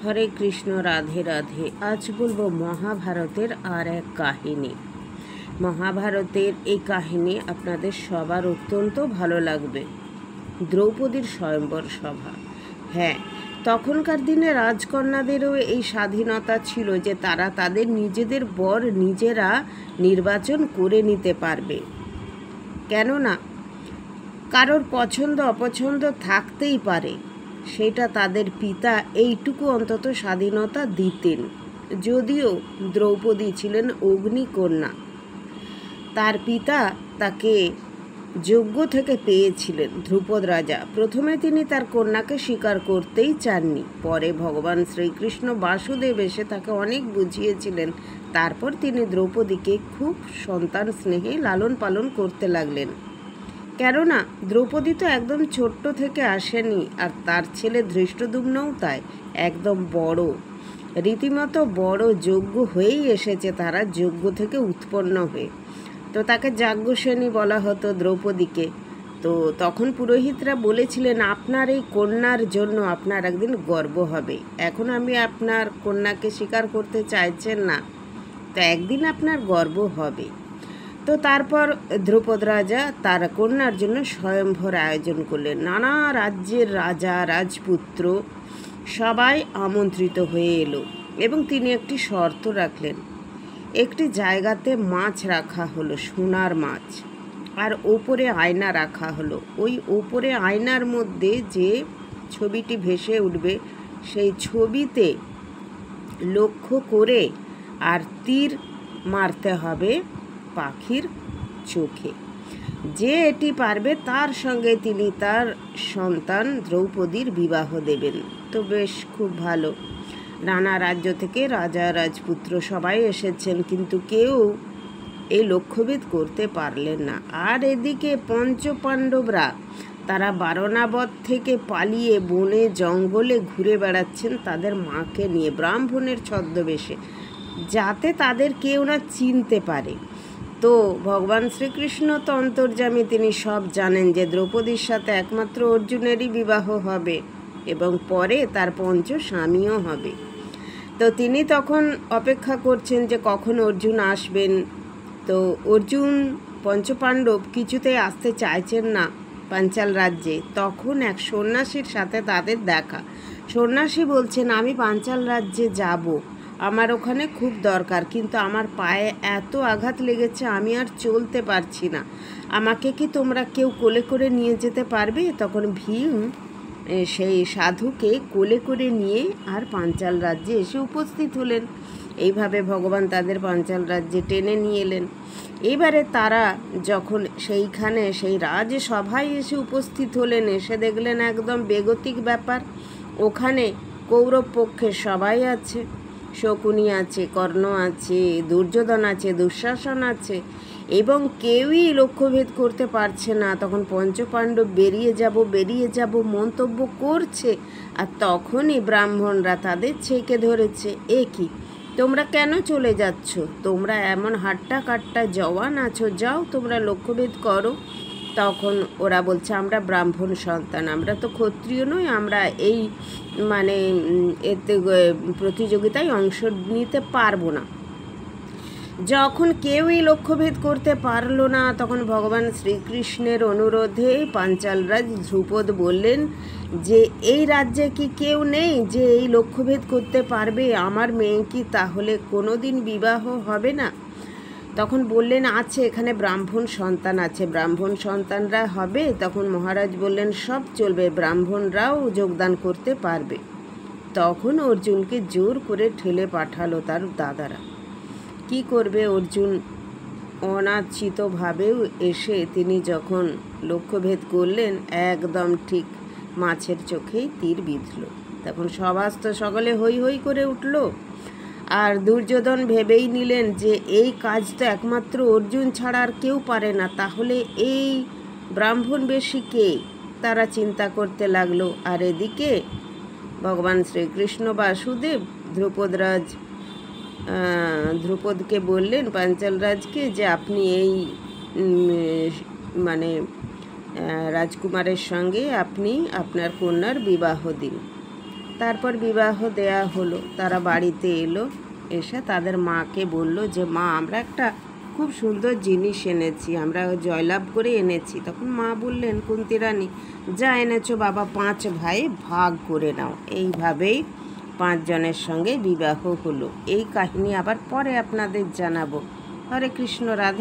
হরে কৃষ্ণ, রাধে রাধে। আজ বলবো মহাভারতের আর এক কাহিনী। মহাভারতের এই কাহিনী আপনাদের সবার অত্যন্ত ভালো লাগবে। দ্রৌপদীর স্বয়ম্বর সভা। হ্যাঁ, তখনকার দিনে রাজকন্যাদেরও এই স্বাধীনতা ছিল যে তারা তাদের নিজেদের বর নিজেরা নির্বাচন করে নিতে পারবে। কেননা কারোর পছন্দ অপছন্দ থাকতেই পারে, সেটা তাদের পিতা এইটুকু অন্তত স্বাধীনতা দিতেন। যদিও দ্রৌপদী ছিলেন অগ্নিকন্যা, তার পিতা তাকে যজ্ঞ থেকে পেয়েছিলেন ধ্রুপদ রাজা। প্রথমে তিনি তার কন্যাকে স্বীকার করতেই চাননি, পরে ভগবান শ্রীকৃষ্ণ বাসুদেব এসে তাকে অনেক বুঝিয়েছিলেন। তারপর তিনি দ্রৌপদীকে খুব সন্তান স্নেহে লালন পালন করতে লাগলেন। কেননা দ্রৌপদী তো একদম ছোট্ট থেকে আসেনি, আর তার ছেলে ধৃষ্টদ্যুম্নও তাই একদম বড়, রীতিমতো বড় যোগ্য হয়েই এসেছে, তারা যোগ্য থেকে উৎপন্ন হয়ে। তো তাকে যাজ্ঞসেনী বলা হতো দ্রৌপদীকে। তো তখন পুরোহিতরা বলেছিলেন, আপনার এই কন্যার জন্য আপনার একদিন গর্ব হবে। এখন আমি আপনার কন্যাকে স্বীকার করতে চাইছেন না, তো একদিন আপনার গর্ব হবে। তো তারপর ধ্রুপদ রাজা তার কন্যার জন্য স্বয়ম্বর আয়োজন করলেন। নানা রাজ্যের রাজা রাজপুত্র সবাই আমন্ত্রিত হয়ে এলো এবং তিনি একটি শর্ত রাখলেন। একটি জায়গাতে মাছ রাখা হলো, সোনার মাছ, আর ওপরে আয়না রাখা হলো। ওই ওপরে আয়নার মধ্যে যে ছবিটি ভেসে উঠবে সেই ছবিতে লক্ষ্য করে আর তীর মারতে হবে পাখির চোখে। যে এটি পারবে তার সঙ্গে তিনি তার সন্তান দ্রৌপদীর বিবাহ দেবেন। তো বেশ খুব ভালো। নানা রাজ্য থেকে রাজা রাজপুত্র সবাই এসেছেন, কিন্তু কেউ এই লক্ষ্যভেদ করতে পারলেন না। আর এদিকে পঞ্চপাণ্ডবরা তারা বারণাবত থেকে পালিয়ে বনে জঙ্গলে ঘুরে বেড়াচ্ছেন তাদের মাকে নিয়ে, ব্রাহ্মণের ছদ্মবেশে, যাতে তাদের কেউ না চিনতে পারে। তো ভগবান শ্রীকৃষ্ণ তো অন্তর্যামী, তিনি সব জানেন যে দ্রৌপদীর সাথে একমাত্র অর্জুনেরই বিবাহ হবে এবং পরে তার পঞ্চ স্বামীও হবে। তো তিনি তখন অপেক্ষা করছেন যে কখন অর্জুন আসবেন। তো অর্জুন পঞ্চপাণ্ডব কিছুতেই আসতে চাইছেন না পাঞ্চাল রাজ্যে। তখন এক সন্ন্যাসীর সাথে তাদের দেখা। সন্ন্যাসী বলছেন, আমি পাঞ্চাল রাজ্যে যাব, আমার ওখানে খুব দরকার, কিন্তু আমার পায়ে এত আঘাত লেগেছে আমি আর চলতে পারছি না, আমাকে কি তোমরা কেউ কোলে করে নিয়ে যেতে পারবে? তখন ভীম সেই সাধুকে কোলে করে নিয়ে আর পাঞ্চাল রাজ্যে এসে উপস্থিত হলেন। এইভাবে ভগবান তাদের পাঞ্চাল রাজ্যে টেনে নিয়ে এলেন। এবারে তারা যখন সেইখানে সেই রাজসভায় এসে উপস্থিত হলেন, এসে দেখলেন একদম বেগতিক ব্যাপার। ওখানে কৌরব পক্ষের সবাই আছে, শকুনি আছে, কর্ণ আছে, দুর্যোধন আছে, দুঃশাসন আছে, এবং কেউই লক্ষ্যভেদ করতে পারছে না। তখন পঞ্চপাণ্ডব বেরিয়ে যাব মন্তব্য করছে, আর তখনই ব্রাহ্মণরা তাদের ছেঁকে ধরেছে। এ কি, তোমরা কেন চলে যাচ্ছ? তোমরা এমন হাট্টা কাট্টা জওয়ান আছো, যাও তোমরা লক্ষ্যভেদ করো। তখন ওরা বলছে, আমরা ব্রাহ্মণ সন্তান, আমরা তো ক্ষত্রিয় নই, আমরা এই এতে প্রতিযোগিতায় অংশ নিতে পারবো না। যখন কেউই লক্ষ্যভেদ করতে পারলো না, তখন ভগবান শ্রীকৃষ্ণের অনুরোধে পাঞ্চালরাজ ধ্রুপদ বললেন যে এই রাজ্যে কি কেউ নেই যে এই লক্ষ্যভেদ করতে পারবে? আমার মেয়ে কি তাহলে কোনো দিন বিবাহ হবে না? তখন বললেন, আছে, এখানে ব্রাহ্মণ সন্তান আছে, ব্রাহ্মণ সন্তানরা হবে। তখন মহারাজ বললেন, সব চলবে, ব্রাহ্মণরাও যোগদান করতে পারবে। তখন অর্জুনকে জোর করে ঠেলে পাঠালো তার দাদারা। কি করবে অর্জুন? অনাচিতভাবেও এসে তিনি যখন লক্ষ্যভেদ করলেন, একদম ঠিক মাছের চোখেই তীর বিঁধল। তখন সবাস্ত সকলে হৈ হৈ করে উঠল। আর দুর্যোধন ভেবেই নিলেন যে এই কাজ তো একমাত্র অর্জুন ছাড়া আর কেউ পারে না, তাহলে এই ব্রাহ্মণ বেশি কে? তারা চিন্তা করতে লাগলো। আর এদিকে ভগবান শ্রীকৃষ্ণ বাসুদেব ধ্রুপদকে বললেন, পাঞ্চালরাজকে, যে আপনি এই রাজকুমারের সঙ্গে আপনি আপনার কন্যার বিবাহ দিন। তারপর বিবাহ দেয়া হলো। তারা বাড়িতে এলো, এসে তাদের মাকে বলল যে মা, আমরা একটা খুব সুন্দর জিনিস এনেছি, আমরা জয়লাভ করে এনেছি। তখন মা বললেন, কুন্তী রানী, যা এনেছো বাবা 5 ভাই ভাগ করে নাও। এইভাবেই 5 জনের সঙ্গে বিবাহ হলো। এই কাহিনী আবার পরে আপনাদের জানাবো। হরে কৃষ্ণ, রাধে।